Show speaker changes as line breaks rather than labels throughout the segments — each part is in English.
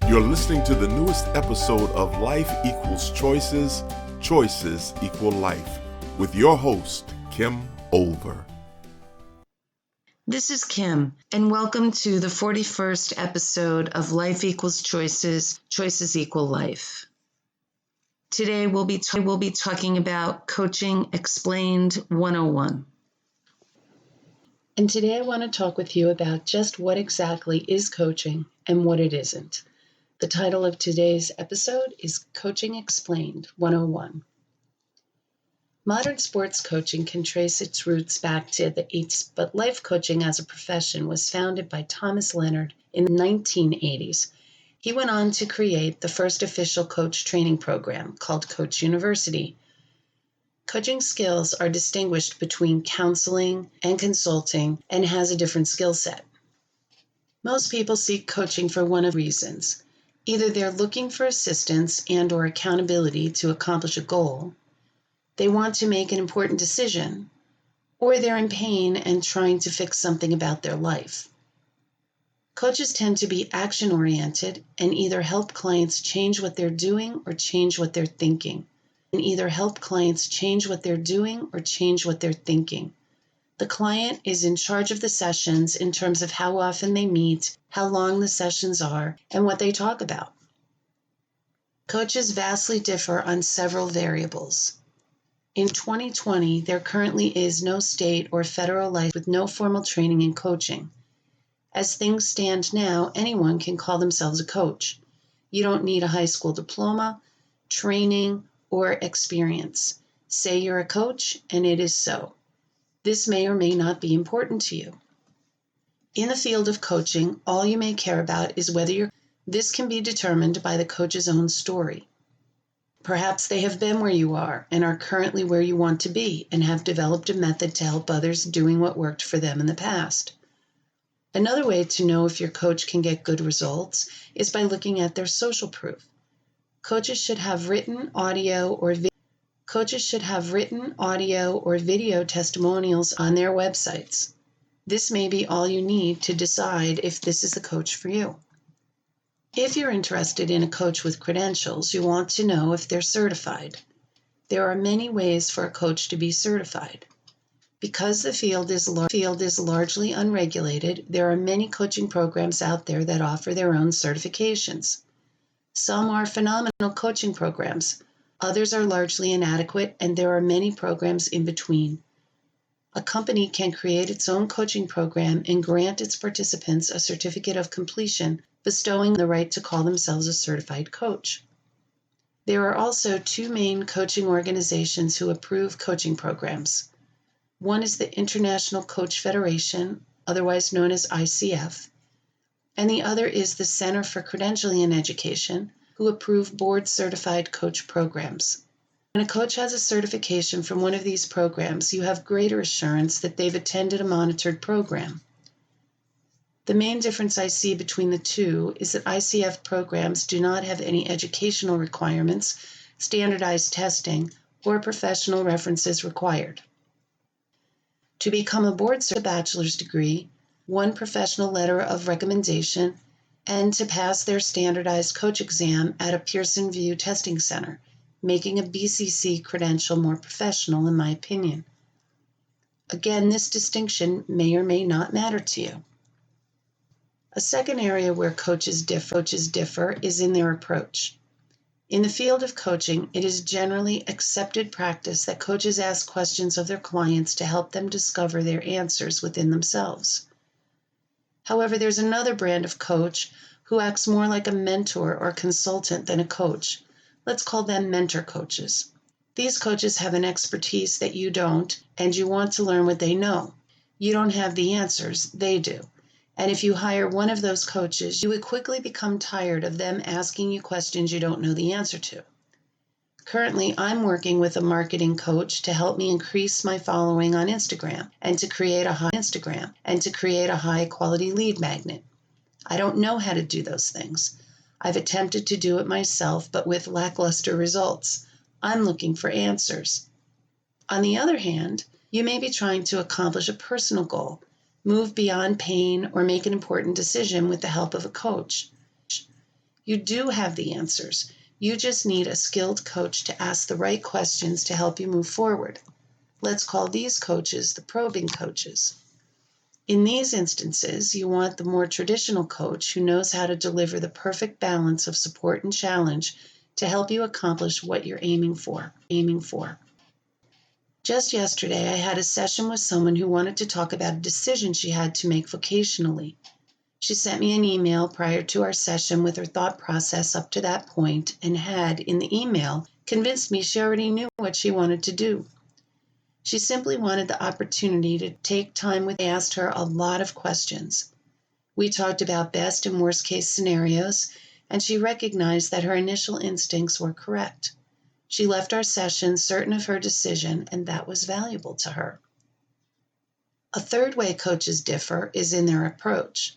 You're listening to the newest episode of Life Equals Choices, Choices Equal Life, with your host, Kim Over.
This is Kim, and welcome to the 41st episode of Life Equals Choices, Choices Equal Life. Today we'll be talking about Coaching Explained 101. And today I want to talk with you about just what exactly is coaching and what it isn't. The title of today's episode is Coaching Explained 101. Modern sports coaching can trace its roots back to the 80s, but life coaching as a profession was founded by Thomas Leonard in the 1980s. He went on to create the first official coach training program called Coach University. Coaching skills are distinguished between counseling and consulting and has a different skill set. Most people seek coaching for one of reasons. Either they're looking for assistance and or accountability to accomplish a goal, they want to make an important decision, or they're in pain and trying to fix something about their life. Coaches tend to be action-oriented and either help clients change what they're doing or change what they're thinking. The client is in charge of the sessions in terms of how often they meet, how long the sessions are, and what they talk about. Coaches vastly differ on several variables. In 2020, there currently is no state or federal license with no formal training in coaching. As things stand now, anyone can call themselves a coach. You don't need a high school diploma, training, or experience. Say you're a coach, and it is so. This may or may not be important to you. In the field of coaching, all you may care about is whether this can be determined by the coach's own story. Perhaps they have been where you are and are currently where you want to be and have developed a method to help others doing what worked for them in the past. Another way to know if your coach can get good results is by looking at their social proof. Coaches should have written, audio, or video testimonials on their websites. This may be all you need to decide if this is the coach for you. If you're interested in a coach with credentials, you want to know if they're certified. There are many ways for a coach to be certified. Because the field is largely unregulated, there are many coaching programs out there that offer their own certifications. Some are phenomenal coaching programs. Others are largely inadequate, and there are many programs in between. A company can create its own coaching program and grant its participants a certificate of completion, bestowing the right to call themselves a certified coach. There are also two main coaching organizations who approve coaching programs. One is the International Coach Federation, otherwise known as ICF, and the other is the Center for Credentialing and Education, who approve board-certified coach programs. When a coach has a certification from one of these programs, you have greater assurance that they've attended a monitored program. The main difference I see between the two is that ICF programs do not have any educational requirements, standardized testing, or professional references required. To become a board-certified bachelor's degree, one professional letter of recommendation, and to pass their standardized coach exam at a Pearson VUE testing center, making a BCC credential more professional in my opinion. Again, this distinction may or may not matter to you. A second area where coaches differ is in their approach. In the field of coaching, it is generally accepted practice that coaches ask questions of their clients to help them discover their answers within themselves. However, there's another brand of coach who acts more like a mentor or consultant than a coach. Let's call them mentor coaches. These coaches have an expertise that you don't, and you want to learn what they know. You don't have the answers, they do. And if you hire one of those coaches, you would quickly become tired of them asking you questions you don't know the answer to. Currently, I'm working with a marketing coach to help me increase my following on Instagram and to create a high-quality lead magnet. I don't know how to do those things. I've attempted to do it myself, but with lackluster results. I'm looking for answers. On the other hand, you may be trying to accomplish a personal goal, move beyond pain, or make an important decision with the help of a coach. You do have the answers. You just need a skilled coach to ask the right questions to help you move forward. Let's call these coaches the probing coaches. In these instances, you want the more traditional coach who knows how to deliver the perfect balance of support and challenge to help you accomplish what you're aiming for. Just yesterday, I had a session with someone who wanted to talk about a decision she had to make vocationally. She sent me an email prior to our session with her thought process up to that point and had, in the email, convinced me she already knew what she wanted to do. She simply wanted the opportunity to take time with me. I asked her a lot of questions. We talked about best and worst case scenarios, and she recognized that her initial instincts were correct. She left our session certain of her decision, and that was valuable to her. A third way coaches differ is in their approach.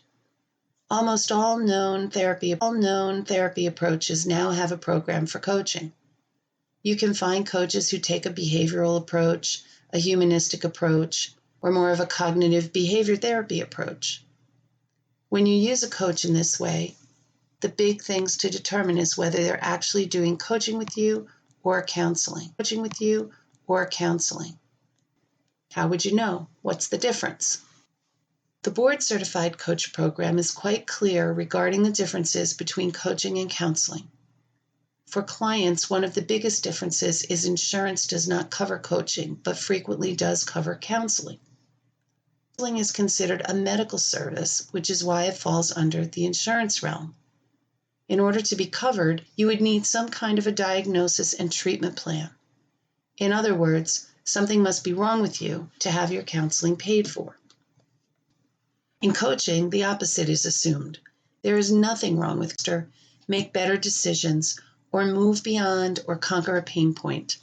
Almost all known therapy approaches now have a program for coaching. You can find coaches who take a behavioral approach, a humanistic approach, or more of a cognitive behavior therapy approach. When you use a coach in this way, the big things to determine is whether they're actually doing coaching with you or counseling. How would you know? What's the difference? The board-certified coach program is quite clear regarding the differences between coaching and counseling. For clients, one of the biggest differences is insurance does not cover coaching, but frequently does cover counseling. Counseling is considered a medical service, which is why it falls under the insurance realm. In order to be covered, you would need some kind of a diagnosis and treatment plan. In other words, something must be wrong with you to have your counseling paid for. In coaching, the opposite is assumed. There is nothing wrong with you. Make better decisions, or move beyond or conquer a pain point.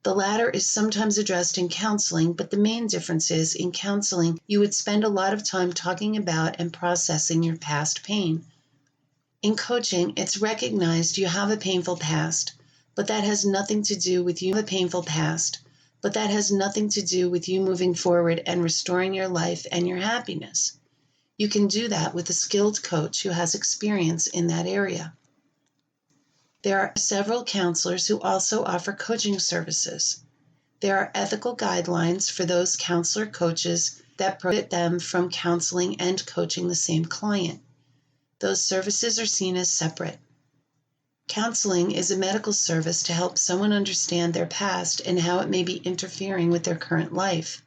The latter is sometimes addressed in counseling, but the main difference is in counseling, you would spend a lot of time talking about and processing your past pain. In coaching, it's recognized you have a painful past, but that has nothing to do with you moving forward and restoring your life and your happiness. You can do that with a skilled coach who has experience in that area. There are several counselors who also offer coaching services. There are ethical guidelines for those counselor coaches that prohibit them from counseling and coaching the same client. Those services are seen as separate. Counseling is a medical service to help someone understand their past and how it may be interfering with their current life.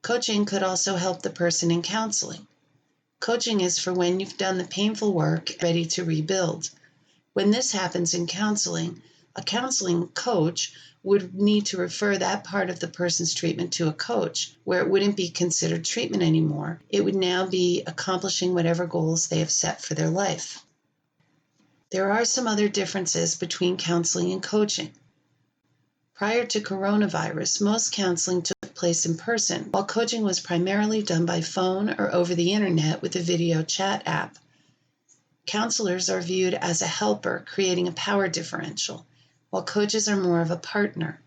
Coaching could also help the person in counseling. Coaching is for when you've done the painful work and ready to rebuild. When this happens in counseling, a counseling coach would need to refer that part of the person's treatment to a coach, where it wouldn't be considered treatment anymore. It would now be accomplishing whatever goals they have set for their life. There are some other differences between counseling and coaching. Prior to coronavirus, most counseling took place in person, while coaching was primarily done by phone or over the internet with a video chat app. Counselors are viewed as a helper, creating a power differential, while coaches are more of a partner.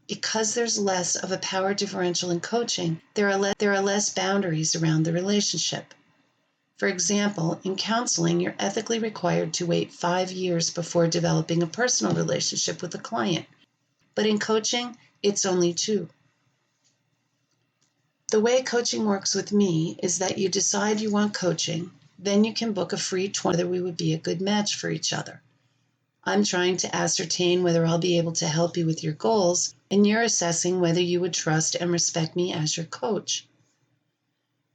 Because there's less of a power differential in coaching, there are less boundaries around the relationship. For example, in counseling, you're ethically required to wait 5 years before developing a personal relationship with a client. But in coaching, it's only 2. The way coaching works with me is that you decide you want coaching, then you can book a free 20 whether we would be a good match for each other. I'm trying to ascertain whether I'll be able to help you with your goals, and you're assessing whether you would trust and respect me as your coach.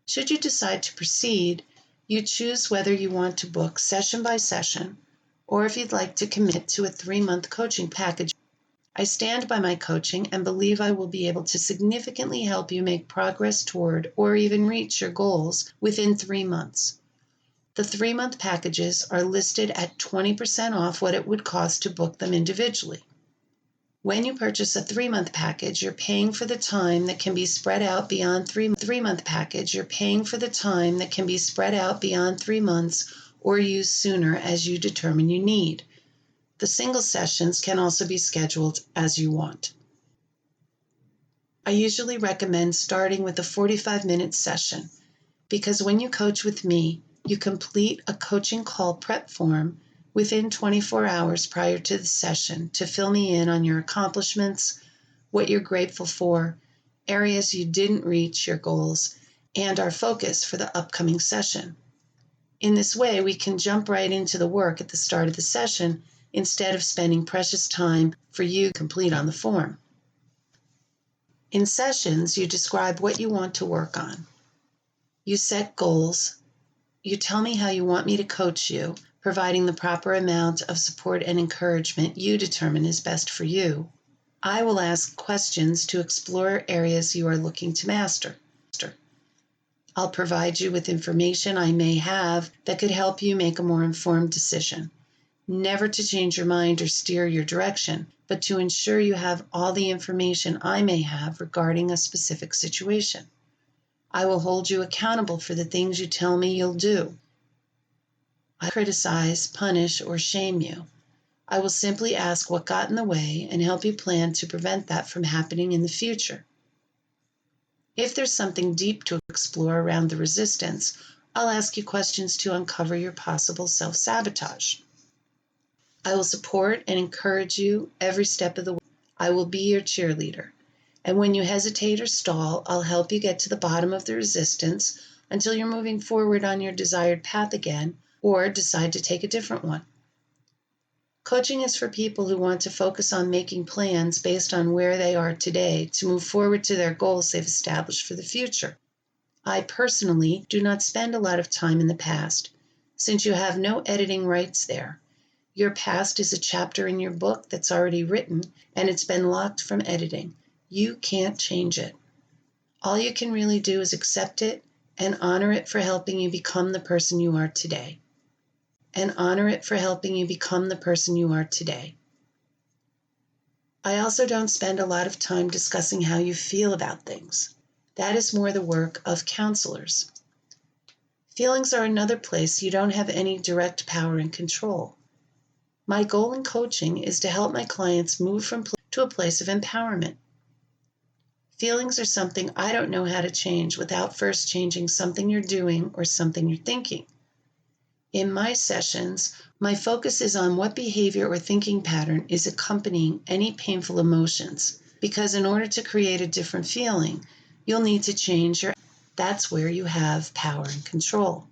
Should you decide to proceed, you choose whether you want to book session by session, or if you'd like to commit to a 3-month coaching package. I stand by my coaching and believe I will be able to significantly help you make progress toward or even reach your goals within 3 months. The 3-month packages are listed at 20% off what it would cost to book them individually. When you purchase a 3-month package, you're paying for the time that can be spread out beyond 3-month package. You're paying for the time that can be spread out beyond 3 months or used sooner as you determine you need. The single sessions can also be scheduled as you want. I usually recommend starting with a 45-minute session because when you coach with me, You complete a coaching call prep form within 24 hours prior to the session to fill me in on your accomplishments, what you're grateful for, areas you didn't reach your goals, and our focus for the upcoming session. In this way, we can jump right into the work at the start of the session instead of spending precious time for you to complete on the form. In sessions, you describe what you want to work on. You set goals. You tell me how you want me to coach you, providing the proper amount of support and encouragement you determine is best for you. I will ask questions to explore areas you are looking to master. I'll provide you with information I may have that could help you make a more informed decision, never to change your mind or steer your direction, but to ensure you have all the information I may have regarding a specific situation. I will hold you accountable for the things you tell me you'll do. I won't criticize, punish, or shame you. I will simply ask what got in the way and help you plan to prevent that from happening in the future. If there's something deep to explore around the resistance, I'll ask you questions to uncover your possible self-sabotage. I will support and encourage you every step of the way. I will be your cheerleader. And when you hesitate or stall, I'll help you get to the bottom of the resistance until you're moving forward on your desired path again or decide to take a different one. Coaching is for people who want to focus on making plans based on where they are today to move forward to their goals they've established for the future. I personally do not spend a lot of time in the past, since you have no editing rights there. Your past is a chapter in your book that's already written, and it's been locked from editing. You can't change it. All you can really do is accept it and honor it for helping you become the person you are today. And honor it for helping you become the person you are today. I also don't spend a lot of time discussing how you feel about things. That is more the work of counselors. Feelings are another place you don't have any direct power and control. My goal in coaching is to help my clients move to a place of empowerment. Feelings are something I don't know how to change without first changing something you're doing or something you're thinking. In my sessions, my focus is on what behavior or thinking pattern is accompanying any painful emotions, because in order to create a different feeling, you'll need to change your. That's where you have power and control.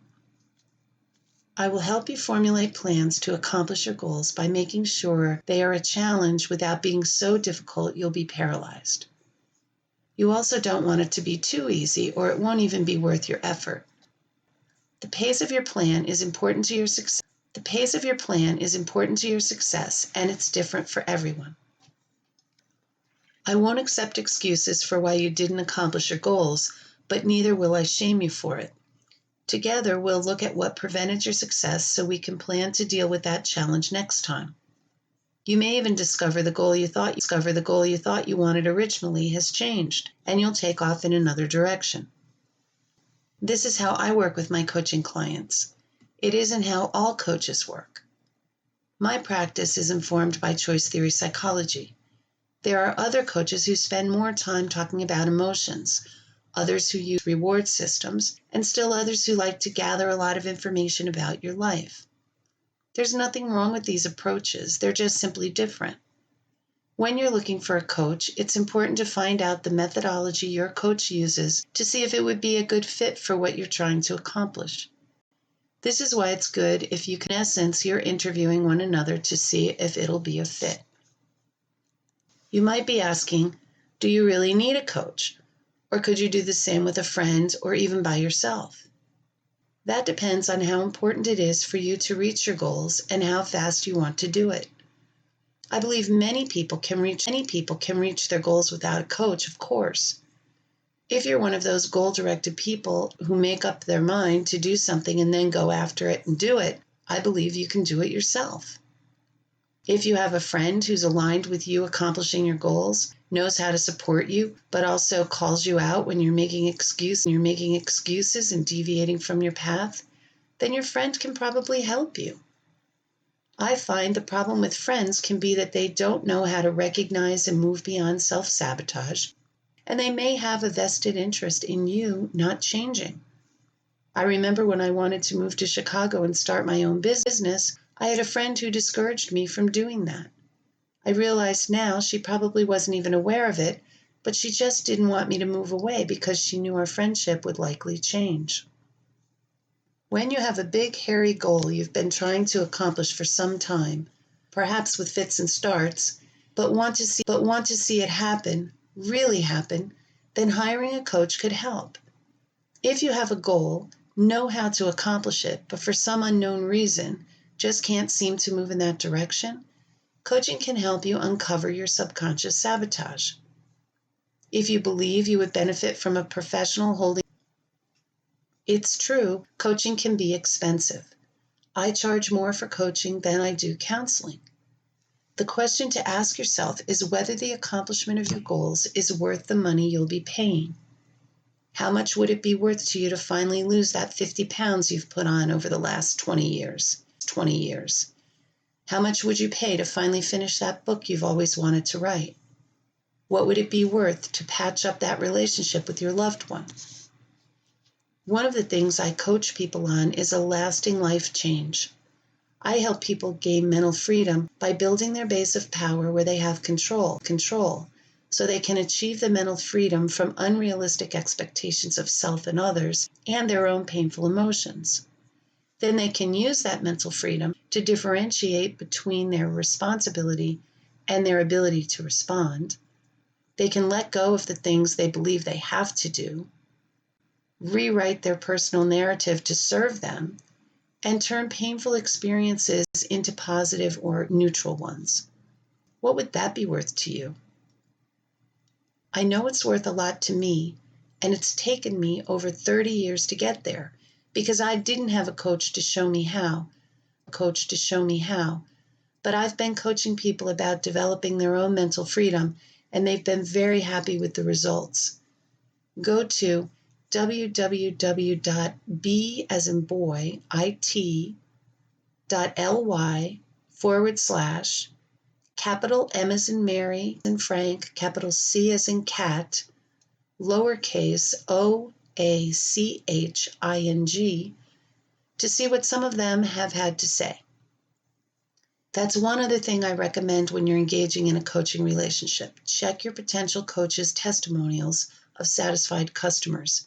I will help you formulate plans to accomplish your goals by making sure they are a challenge without being so difficult you'll be paralyzed. You also don't want it to be too easy, or it won't even be worth your effort. The pace of your plan is important to your success. The pace of your plan is important to your success, and it's different for everyone. I won't accept excuses for why you didn't accomplish your goals, but neither will I shame you for it. Together, we'll look at what prevented your success so we can plan to deal with that challenge next time. You may even discover the goal you thought you wanted originally has changed, and you'll take off in another direction. This is how I work with my coaching clients. It isn't how all coaches work. My practice is informed by choice theory psychology. There are other coaches who spend more time talking about emotions, others who use reward systems, and still others who like to gather a lot of information about your life. There's nothing wrong with these approaches, they're just simply different. When you're looking for a coach, it's important to find out the methodology your coach uses to see if it would be a good fit for what you're trying to accomplish. This is why it's good if you can, in essence, you're interviewing one another to see if it'll be a fit. You might be asking, do you really need a coach? Or could you do the same with a friend or even by yourself? That depends on how important it is for you to reach your goals and how fast you want to do it. I believe many people can reach their goals without a coach, of course. If you're one of those goal-directed people who make up their mind to do something and then go after it and do it, I believe you can do it yourself. If you have a friend who's aligned with you accomplishing your goals, knows how to support you, but also calls you out when you're making excuses and deviating from your path, then your friend can probably help you. I find the problem with friends can be that they don't know how to recognize and move beyond self-sabotage, and they may have a vested interest in you not changing. I remember when I wanted to move to Chicago and start my own business, I had a friend who discouraged me from doing that. I realized now she probably wasn't even aware of it, but she just didn't want me to move away because she knew our friendship would likely change. When you have a big, hairy goal you've been trying to accomplish for some time, perhaps with fits and starts, but want to see it happen, really happen, then hiring a coach could help. If you have a goal, know how to accomplish it, but for some unknown reason, just can't seem to move in that direction, coaching can help you uncover your subconscious sabotage. If you believe you would benefit from a professional holding, it's true, coaching can be expensive. I charge more for coaching than I do counseling. The question to ask yourself is whether the accomplishment of your goals is worth the money you'll be paying. How much would it be worth to you to finally lose that 50 pounds you've put on over the last 20 years? How much would you pay to finally finish that book you've always wanted to write? What would it be worth to patch up that relationship with your loved one? One of the things I coach people on is a lasting life change. I help people gain mental freedom by building their base of power where they have control, so they can achieve the mental freedom from unrealistic expectations of self and others and their own painful emotions. Then they can use that mental freedom to differentiate between their responsibility and their ability to respond. They can let go of the things they believe they have to do, rewrite their personal narrative to serve them, and turn painful experiences into positive or neutral ones. What would that be worth to you? I know it's worth a lot to me, and it's taken me over 30 years to get there because I didn't have a coach to show me how, but I've been coaching people about developing their own mental freedom, and they've been very happy with the results. Go to www.it.ly/ capital M as in Mary and Frank, capital C as in cat, lowercase OACHING, to see what some of them have had to say. That's one other thing I recommend when you're engaging in a coaching relationship. Check your potential coach's testimonials of satisfied customers.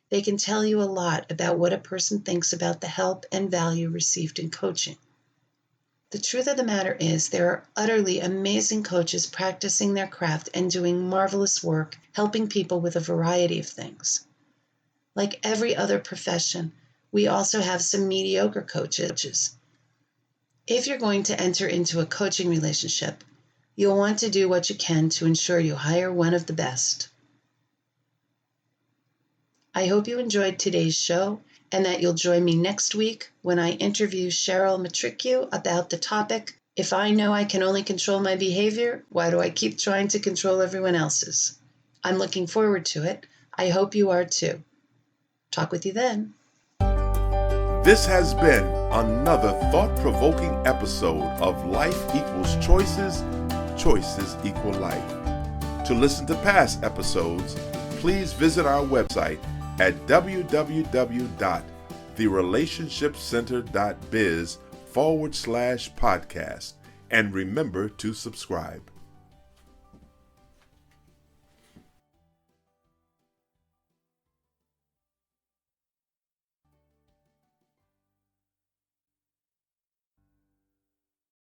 They can tell you a lot about what a person thinks about the help and value received in coaching. The truth of the matter is there are utterly amazing coaches practicing their craft and doing marvelous work, helping people with a variety of things. Like every other profession, we also have some mediocre coaches. If you're going to enter into a coaching relationship, you'll want to do what you can to ensure you hire one of the best. I hope you enjoyed today's show and that you'll join me next week when I interview Cheryl Matricchio about the topic, If I Know I Can Only Control My Behavior, Why Do I Keep Trying to Control Everyone Else's? I'm looking forward to it. I hope you are too. Talk with you then.
This has been another thought-provoking episode of Life Equals Choices, Choices Equal Life. To listen to past episodes, please visit our website at www.therelationshipcenter.biz/podcast and remember to subscribe.